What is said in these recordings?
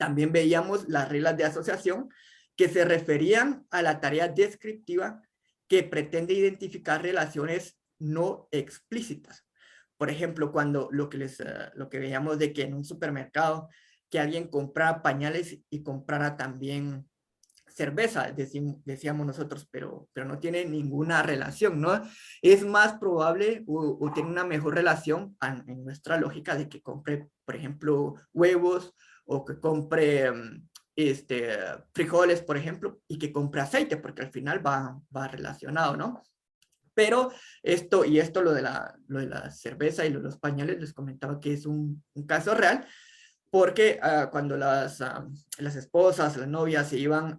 También veíamos las reglas de asociación que se referían a la tarea descriptiva que pretende identificar relaciones no explícitas. Por ejemplo, cuando lo que veíamos de que en un supermercado que alguien comprara pañales y comprara también cerveza, decíamos nosotros, pero no tiene ninguna relación, ¿no? Es más probable o tiene una mejor relación en nuestra lógica de que compre, por ejemplo, huevos o que compre frijoles, por ejemplo, y que compre aceite, porque al final va relacionado, ¿no? Pero esto lo de la cerveza y los pañales, les comentaba que es un caso real, porque cuando las esposas, las novias se iban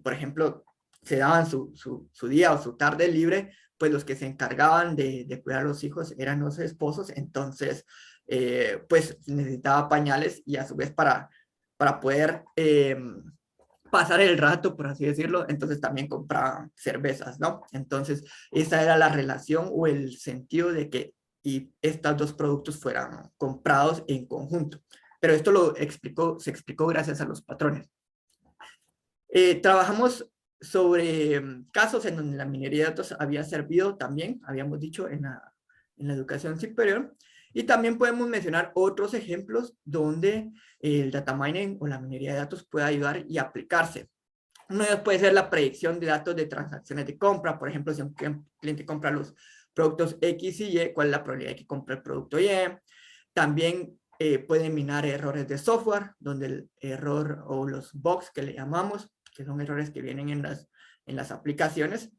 por ejemplo, se daban su día o su tarde libre, pues los que se encargaban de cuidar a los hijos eran los esposos, entonces, pues necesitaba pañales y a su vez para poder pasar el rato, por así decirlo, entonces también compraban cervezas, ¿no? Entonces, esa era la relación o el sentido de que estos dos productos fueran comprados en conjunto. Pero esto se explicó gracias a los patrones. Trabajamos sobre casos en donde la minería de datos había servido también, habíamos dicho, en la educación superior, y también podemos mencionar otros ejemplos donde el data mining o la minería de datos puede ayudar y aplicarse. Uno de ellos puede ser la predicción de datos de transacciones de compra. Por ejemplo, si un cliente compra los productos X y Y, ¿cuál es la probabilidad de que compre el producto Y? También puede minar errores de software, donde el error o los bugs que le llamamos, que son errores que vienen en las aplicaciones,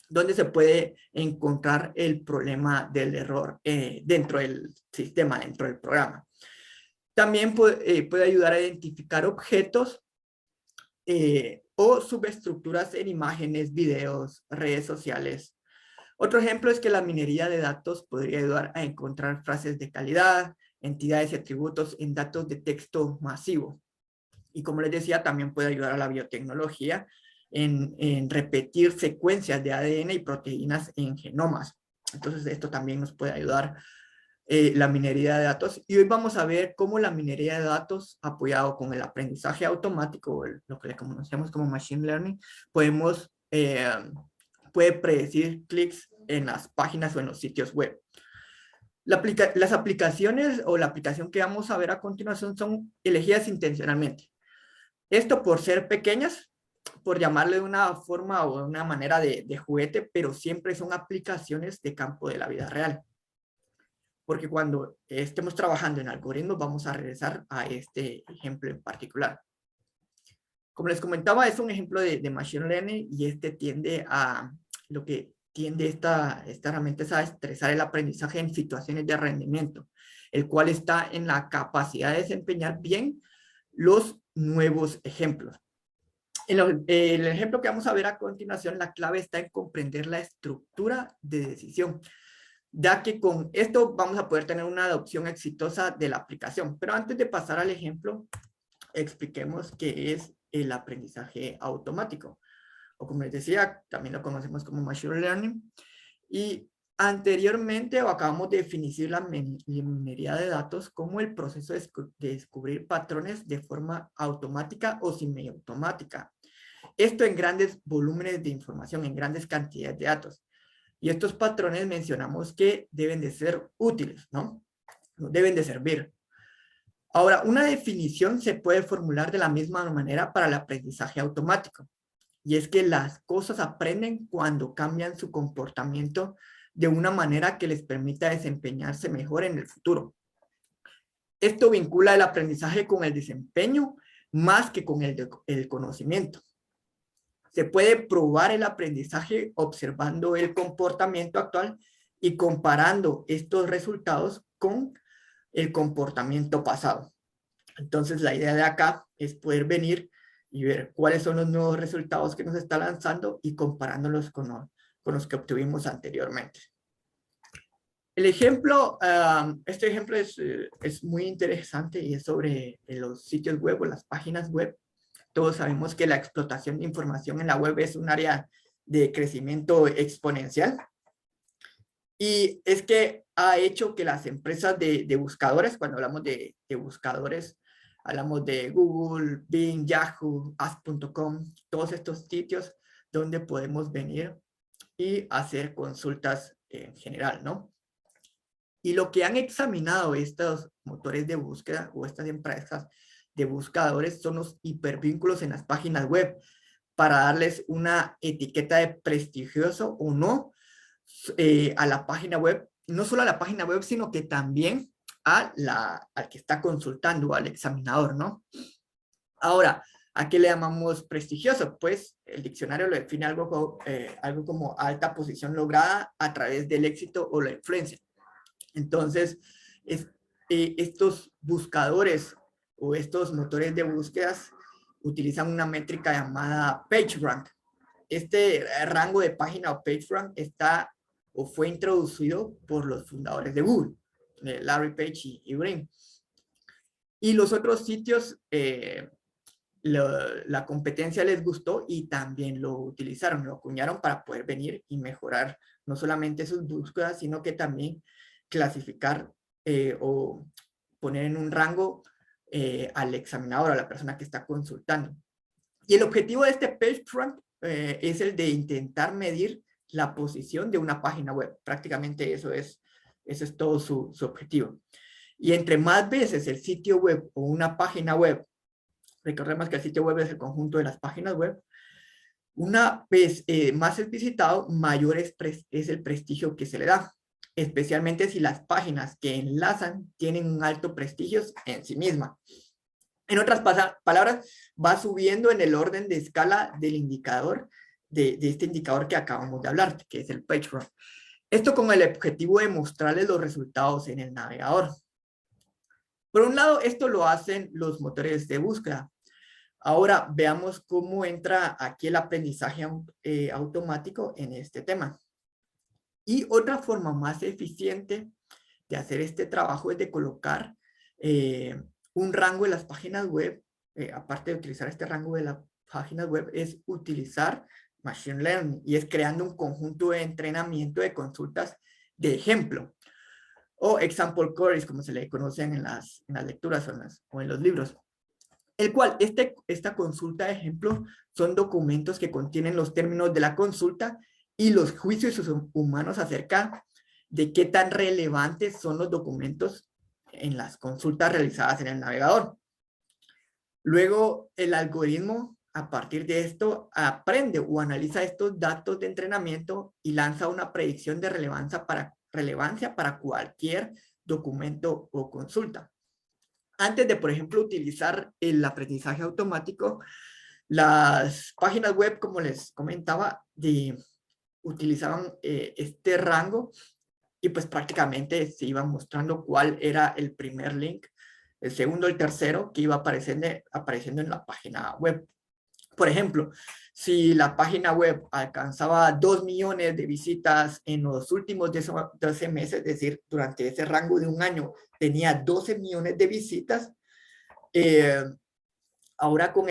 donde se puede encontrar el problema del error dentro del sistema, dentro del programa. También puede ayudar a identificar objetos o subestructuras en imágenes, videos, redes sociales. Otro ejemplo es que la minería de datos podría ayudar a encontrar frases de calidad, entidades y atributos en datos de texto masivo. Y como les decía, también puede ayudar a la biotecnología en repetir secuencias de ADN y proteínas en genomas. Entonces, esto también nos puede ayudar la minería de datos. Y hoy vamos a ver cómo la minería de datos, apoyado con el aprendizaje automático, lo que le conocemos como machine learning, puede predecir clics en las páginas o en los sitios web. Las aplicaciones o la aplicación que vamos a ver a continuación son elegidas intencionalmente. Esto por ser pequeñas, por llamarle de una forma o de una manera de juguete, pero siempre son aplicaciones de campo de la vida real. Porque cuando estemos trabajando en algoritmos vamos a regresar a este ejemplo en particular. Como les comentaba, es un ejemplo de Machine Learning y lo que tiende esta herramienta es a estresar el aprendizaje en situaciones de rendimiento, el cual está en la capacidad de desempeñar bien los nuevos ejemplos. El ejemplo que vamos a ver a continuación, la clave está en comprender la estructura de decisión, ya que con esto vamos a poder tener una adopción exitosa de la aplicación. Pero antes de pasar al ejemplo, expliquemos qué es el aprendizaje automático. O como les decía, también lo conocemos como Machine Learning. Y anteriormente acabamos de definir la minería de datos como el proceso de descubrir patrones de forma automática o semiautomática. Esto en grandes volúmenes de información, en grandes cantidades de datos. Y estos patrones mencionamos que deben de ser útiles, ¿no? Deben de servir. Ahora, una definición se puede formular de la misma manera para el aprendizaje automático. Y es que las cosas aprenden cuando cambian su comportamiento de una manera que les permita desempeñarse mejor en el futuro. Esto vincula el aprendizaje con el desempeño más que con el conocimiento. Se puede probar el aprendizaje observando el comportamiento actual y comparando estos resultados con el comportamiento pasado. Entonces, la idea de acá es poder venir y ver cuáles son los nuevos resultados que nos está lanzando y comparándolos con los que obtuvimos anteriormente. Este ejemplo es muy interesante y es sobre los sitios web o las páginas web. Todos sabemos que la explotación de información en la web es un área de crecimiento exponencial. Y es que ha hecho que las empresas de buscadores, cuando hablamos de buscadores, hablamos de Google, Bing, Yahoo, Ask.com, todos estos sitios donde podemos venir y hacer consultas en general, ¿no? Y lo que han examinado estos motores de búsqueda o estas empresas de buscadores son los hipervínculos en las páginas web para darles una etiqueta de prestigioso o no a la página web, no solo a la página web, sino que también al que está consultando, al examinador, ¿no? Ahora, ¿a qué le llamamos prestigioso? Pues el diccionario lo define algo como alta posición lograda a través del éxito o la influencia. Entonces, estos buscadores o estos motores de búsquedas utilizan una métrica llamada PageRank. Este rango de página o PageRank está o fue introducido por los fundadores de Google, Larry Page y Brin. Y los otros sitios, la competencia les gustó y también lo utilizaron, lo acuñaron para poder venir y mejorar no solamente sus búsquedas, sino que también clasificar o poner en un rango al examinador, a la persona que está consultando. Y el objetivo de este PageRank es el de intentar medir la posición de una página web. Prácticamente eso es todo su objetivo. Y entre más veces el sitio web o una página web, recordemos que el sitio web es el conjunto de las páginas web, una vez más es visitado, mayor es el prestigio que se le da, especialmente si las páginas que enlazan tienen un alto prestigio en sí misma. En otras palabras, va subiendo en el orden de escala del indicador, de este indicador que acabamos de hablar, que es el PageRank. Esto con el objetivo de mostrarles los resultados en el navegador. Por un lado, esto lo hacen los motores de búsqueda. Ahora veamos cómo entra aquí el aprendizaje automático en este tema. Y otra forma más eficiente de hacer este trabajo es de colocar un rango en las páginas web, aparte de utilizar este rango de las páginas web, es utilizar Machine Learning y es creando un conjunto de entrenamiento de consultas de ejemplo o example queries, como se le conocen en las lecturas o en los libros. El cual, esta consulta de ejemplo son documentos que contienen los términos de la consulta y los juicios humanos acerca de qué tan relevantes son los documentos en las consultas realizadas en el navegador. Luego, el algoritmo, a partir de esto, aprende o analiza estos datos de entrenamiento y lanza una predicción de relevancia para cualquier documento o consulta. Antes de, por ejemplo, utilizar el aprendizaje automático, las páginas web, como les comentaba, utilizaban este rango y pues prácticamente se iba mostrando cuál era el primer link, el segundo, el tercero que iba apareciendo en la página web. Por ejemplo, si la página web alcanzaba 2 millones de visitas en los últimos 12 meses, es decir, durante ese rango de un año tenía 12 millones de visitas, ahora con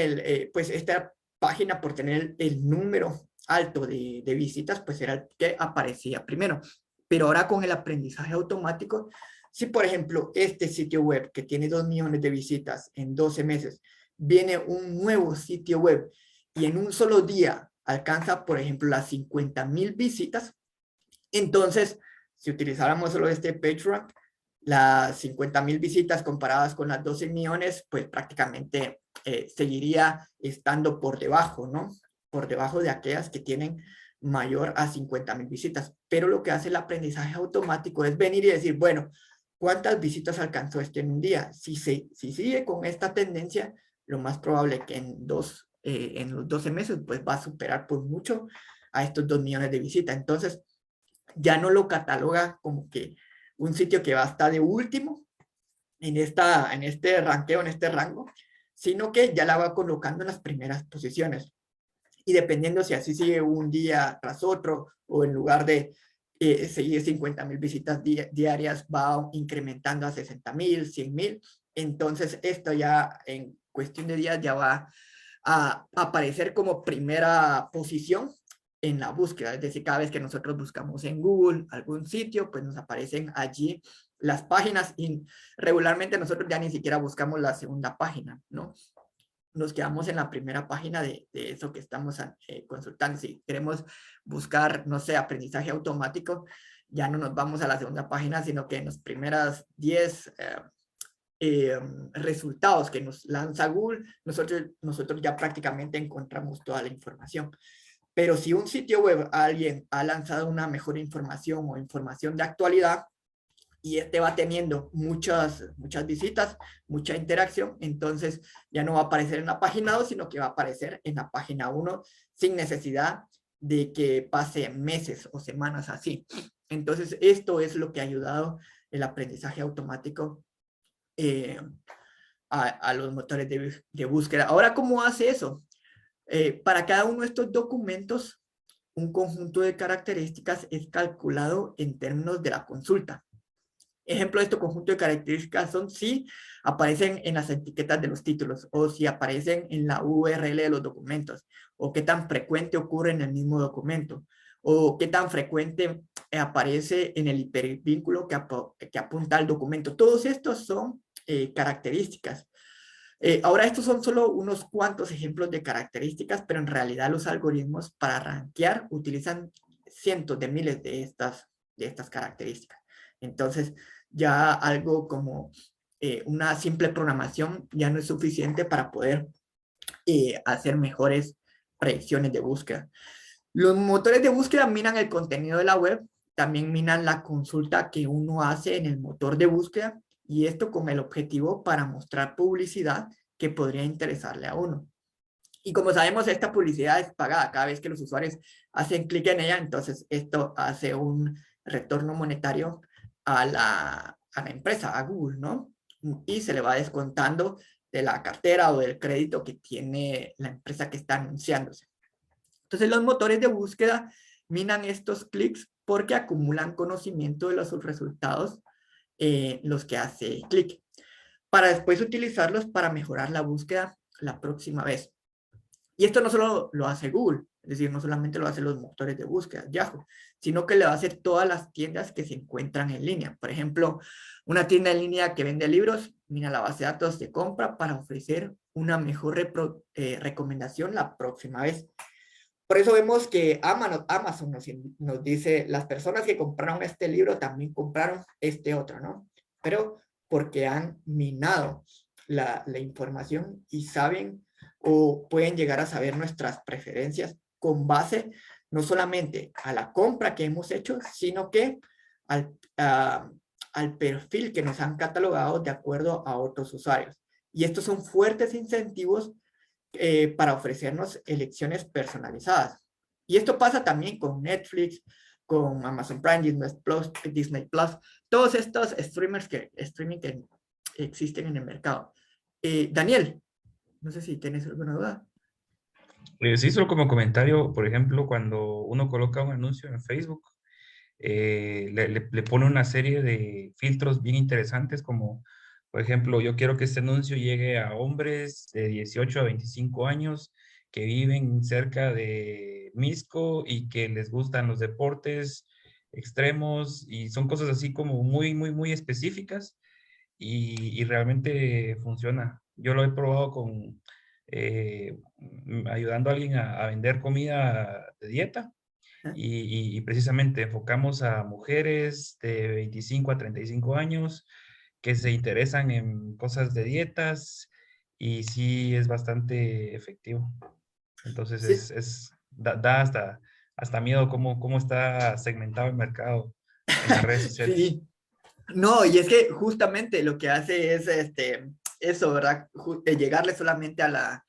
pues esta página, por tener el número alto de visitas, pues era el que aparecía primero. Pero ahora con el aprendizaje automático, si por ejemplo este sitio web que tiene 2 millones de visitas en 12 meses, viene un nuevo sitio web y en un solo día alcanza, por ejemplo, las 50,000 visitas, entonces, si utilizáramos solo este PageRank, las 50,000 visitas comparadas con las 12 millones, pues prácticamente seguiría estando por debajo, ¿no? Por debajo de aquellas que tienen mayor a 50,000 visitas. Pero lo que hace el aprendizaje automático es venir y decir, bueno, ¿cuántas visitas alcanzó este en un día? Si sigue con esta tendencia, lo más probable es que en los 12 meses, pues va a superar por mucho a estos 2 millones de visitas. Entonces, ya no lo cataloga como que un sitio que va a estar de último en este ranqueo, en este rango, sino que ya la va colocando en las primeras posiciones. Y dependiendo si así sigue un día tras otro, o en lugar de seguir 50,000 visitas diarias, va incrementando a 60,000, 100,000, entonces esto ya en cuestión de días ya va a aparecer como primera posición en la búsqueda. Es decir, cada vez que nosotros buscamos en Google algún sitio, pues nos aparecen allí las páginas y regularmente nosotros ya ni siquiera buscamos la segunda página, ¿no? Nos quedamos en la primera página de eso que estamos consultando. Si queremos buscar, no sé, aprendizaje automático, ya no nos vamos a la segunda página, sino que en los primeros 10 resultados que nos lanza Google, nosotros ya prácticamente encontramos toda la información. Pero si un sitio web, alguien ha lanzado una mejor información o información de actualidad, y este va teniendo muchas visitas, mucha interacción, entonces ya no va a aparecer en la página 2, sino que va a aparecer en la página 1 sin necesidad de que pase meses o semanas así. Entonces, esto es lo que ha ayudado el aprendizaje automático a los motores de búsqueda. Ahora, ¿cómo hace eso? Para cada uno de estos documentos, un conjunto de características es calculado en términos de la consulta. Ejemplo de este conjunto de características son si aparecen en las etiquetas de los títulos o si aparecen en la URL de los documentos o qué tan frecuente ocurre en el mismo documento o qué tan frecuente aparece en el hipervínculo que apunta al documento. Todos estos son características. Ahora estos son solo unos cuantos ejemplos de características, pero en realidad los algoritmos para rankear utilizan cientos de miles de estas características. Entonces, ya algo como una simple programación ya no es suficiente para poder hacer mejores predicciones de búsqueda. Los motores de búsqueda minan el contenido de la web, también minan la consulta que uno hace en el motor de búsqueda, y esto con el objetivo para mostrar publicidad que podría interesarle a uno. Y como sabemos, esta publicidad es pagada cada vez que los usuarios hacen clic en ella, entonces esto hace un retorno monetario a la empresa, a Google, ¿no? Y se le va descontando de la cartera o del crédito que tiene la empresa que está anunciándose. Entonces los motores de búsqueda minan estos clics porque acumulan conocimiento de los resultados los que hace clic, para después utilizarlos para mejorar la búsqueda la próxima vez. Y esto no solo lo hace Google, es decir, no solamente lo hacen los motores de búsqueda, Yahoo, sino que lo hacen todas las tiendas que se encuentran en línea. Por ejemplo, una tienda en línea que vende libros, mira la base de datos de compra para ofrecer una mejor recomendación la próxima vez. Por eso vemos que Amazon nos dice, las personas que compraron este libro también compraron este otro, ¿no? Pero porque han minado la información y saben o pueden llegar a saber nuestras preferencias con base no solamente a la compra que hemos hecho, sino que al perfil que nos han catalogado de acuerdo a otros usuarios. Y estos son fuertes incentivos para ofrecernos elecciones personalizadas. Y esto pasa también con Netflix, con Amazon Prime, Disney Plus, todos estos streaming que existen en el mercado. Daniel, no sé si tienes alguna duda. Sí, solo como comentario, por ejemplo, cuando uno coloca un anuncio en Facebook, le pone una serie de filtros bien interesantes, como, por ejemplo, yo quiero que este anuncio llegue a hombres de 18 a 25 años que viven cerca de Misco y que les gustan los deportes extremos, y son cosas así como muy, muy, muy específicas, y realmente funciona. Yo lo he probado con ayudando a alguien a vender comida de dieta, y precisamente enfocamos a mujeres de 25 a 35 años que se interesan en cosas de dietas, y sí es bastante efectivo. Entonces Sí, da hasta miedo cómo está segmentado el mercado en las redes sociales. sí. No, y es que justamente lo que hace es eso, ¿verdad? Llegarle solamente a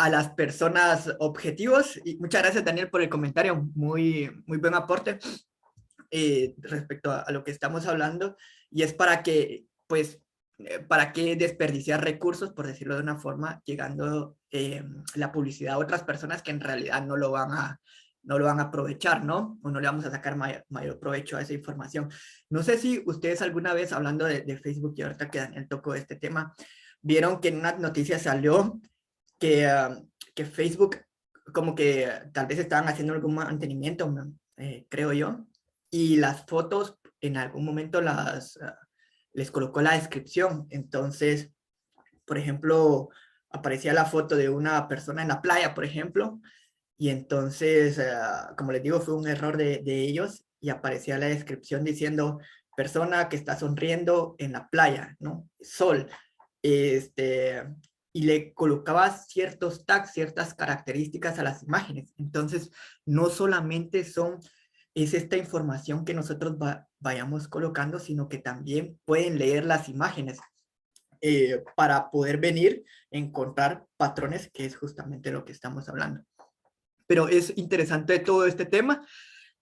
las personas objetivos. Y muchas gracias, Daniel, por el comentario. Muy, muy buen aporte respecto a lo que estamos hablando. Y es para que, pues, para qué desperdiciar recursos, por decirlo de una forma, llegando la publicidad a otras personas que en realidad no lo van a aprovechar, ¿no? O no le vamos a sacar mayor provecho a esa información. No sé si ustedes alguna vez, hablando de Facebook, y ahorita que Daniel tocó este tema, vieron que en una noticia salió que Facebook como que tal vez estaban haciendo algún mantenimiento, creo yo, y las fotos en algún momento les colocó la descripción. Entonces, por ejemplo, aparecía la foto de una persona en la playa, por ejemplo, y entonces, como les digo, fue un error de ellos y aparecía la descripción diciendo persona que está sonriendo en la playa, ¿no? Sol. Este, y le colocaba ciertos tags, ciertas características a las imágenes. Entonces, no solamente es esta información que nosotros vayamos colocando, sino que también pueden leer las imágenes para poder venir a encontrar patrones, que es justamente lo que estamos hablando. Pero es interesante todo este tema.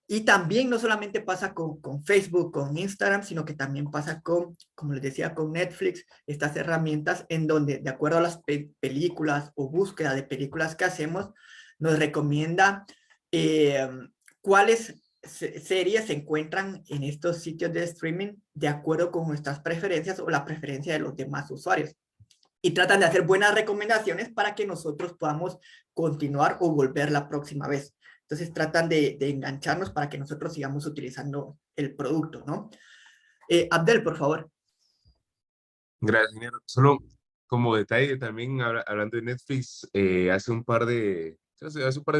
Y también no solamente pasa con Facebook, con Instagram, sino que también pasa como les decía, con Netflix, estas herramientas en donde, de acuerdo a las películas o búsqueda de películas que hacemos, nos recomienda eh, cuáles series se encuentran en estos sitios de streaming de acuerdo con nuestras preferencias o la preferencia de los demás usuarios. Y tratan de hacer buenas recomendaciones para que nosotros podamos continuar o volver la próxima vez. Entonces tratan de engancharnos para que nosotros sigamos utilizando el producto, ¿no? Abdel, por favor. Gracias, ingeniero. Solo como detalle también, hablando de Netflix, hace un par de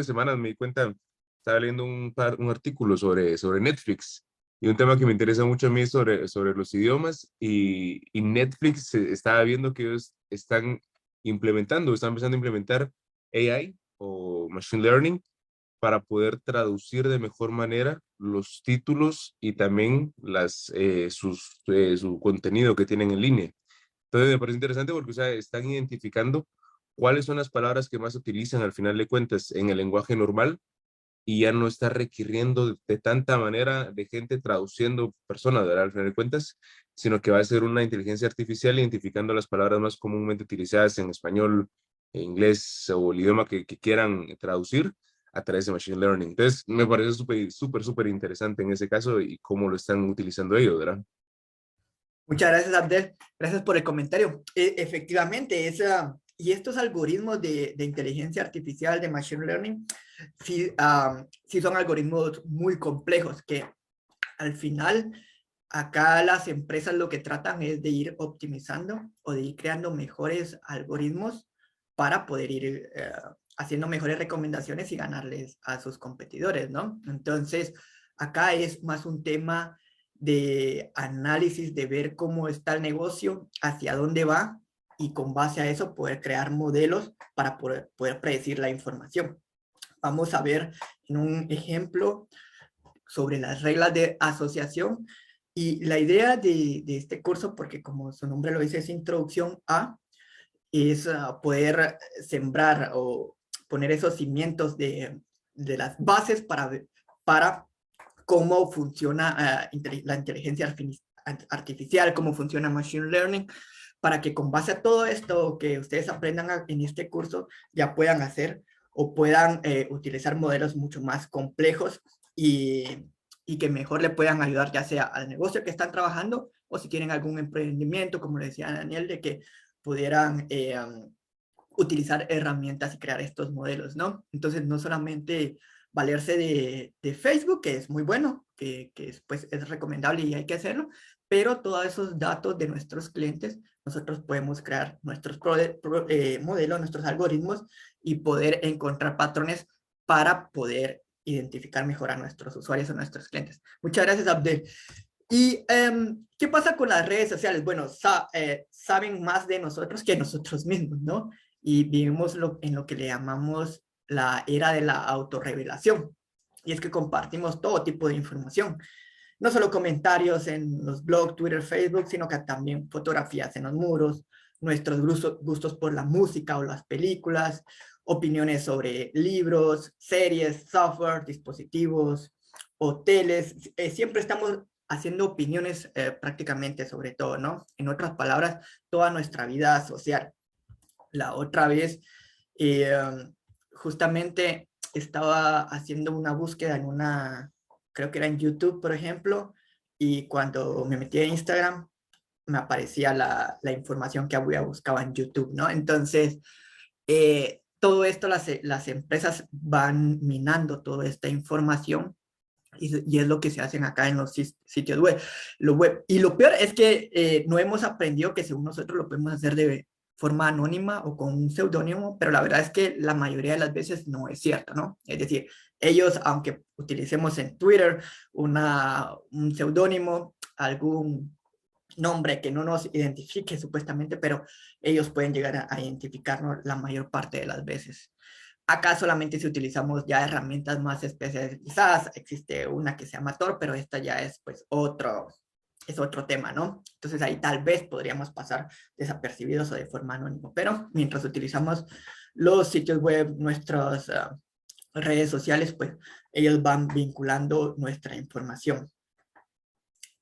semanas me di cuenta, estaba leyendo un artículo sobre Netflix y un tema que me interesa mucho a mí es sobre los idiomas y Netflix estaba viendo que ellos están están empezando a implementar AI o Machine Learning para poder traducir de mejor manera los títulos y también su contenido que tienen en línea. Entonces me parece interesante porque, o sea, están identificando cuáles son las palabras que más se utilizan al final de cuentas en el lenguaje normal y ya no está requiriendo de tanta manera de gente traduciendo personas, ¿verdad? Al final de cuentas, sino que va a ser una inteligencia artificial identificando las palabras más comúnmente utilizadas en español, en inglés o el idioma que quieran traducir a través de Machine Learning. Entonces, me parece súper interesante en ese caso y cómo lo están utilizando ellos, ¿verdad? Muchas gracias, Abdel. Gracias por el comentario. Efectivamente, y estos algoritmos de inteligencia artificial, de Machine Learning, sí, sí son algoritmos muy complejos que al final acá las empresas lo que tratan es de ir optimizando o de ir creando mejores algoritmos para poder ir haciendo mejores recomendaciones y ganarles a sus competidores, ¿no? Entonces, acá es más un tema de análisis, de ver cómo está el negocio, hacia dónde va y con base a eso poder crear modelos para poder predecir la información. Vamos a ver en un ejemplo sobre las reglas de asociación. Y la idea de este curso, porque como su nombre lo dice, es introducción a, es poder sembrar o poner esos cimientos de las bases para cómo funciona la inteligencia artificial, cómo funciona Machine Learning, para que con base a todo esto que ustedes aprendan en este curso ya puedan hacer o puedan utilizar modelos mucho más complejos y que mejor le puedan ayudar ya sea al negocio que están trabajando o si tienen algún emprendimiento, como le decía Daniel, de que pudieran utilizar herramientas y crear estos modelos, ¿no? Entonces, no solamente valerse de Facebook, que es muy bueno, pues, es recomendable y hay que hacerlo, pero todos esos datos de nuestros clientes, nosotros podemos crear nuestros modelos, nuestros algoritmos y poder encontrar patrones para poder identificar mejor a nuestros usuarios o nuestros clientes. Muchas gracias, Abdel. ¿Y qué pasa con las redes sociales? Bueno, saben más de nosotros que nosotros mismos, ¿no? Y vivimos en lo que le llamamos la era de la autorrevelación. Y es que compartimos todo tipo de información. No solo comentarios en los blogs, Twitter, Facebook, sino que también fotografías en los muros, nuestros gustos por la música o las películas, opiniones sobre libros, series, software, dispositivos, hoteles. Siempre estamos haciendo opiniones prácticamente sobre todo, ¿no? En otras palabras, toda nuestra vida social. La otra vez, eh, justamente estaba haciendo una búsqueda creo que era en YouTube, por ejemplo, y cuando me metí a Instagram, me aparecía la información que había buscado en YouTube, ¿no? Entonces, todo esto las empresas van minando toda esta información y es lo que se hacen acá en los sitios web. Y lo peor es que no hemos aprendido que según nosotros lo podemos hacer de forma anónima o con un seudónimo, pero la verdad es que la mayoría de las veces no es cierto, ¿no? Es decir, ellos, aunque utilicemos en Twitter un seudónimo, algún nombre que no nos identifique supuestamente, pero ellos pueden llegar a identificarnos la mayor parte de las veces. Acá solamente si utilizamos ya herramientas más especializadas, existe una que se llama Tor, pero esta ya es pues es otro tema, ¿no? Entonces ahí tal vez podríamos pasar desapercibidos o de forma anónima, pero mientras utilizamos los sitios web, nuestras redes sociales, pues ellos van vinculando nuestra información.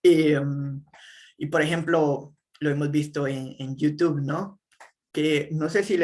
Y por ejemplo, lo hemos visto en YouTube, ¿no? Que no sé si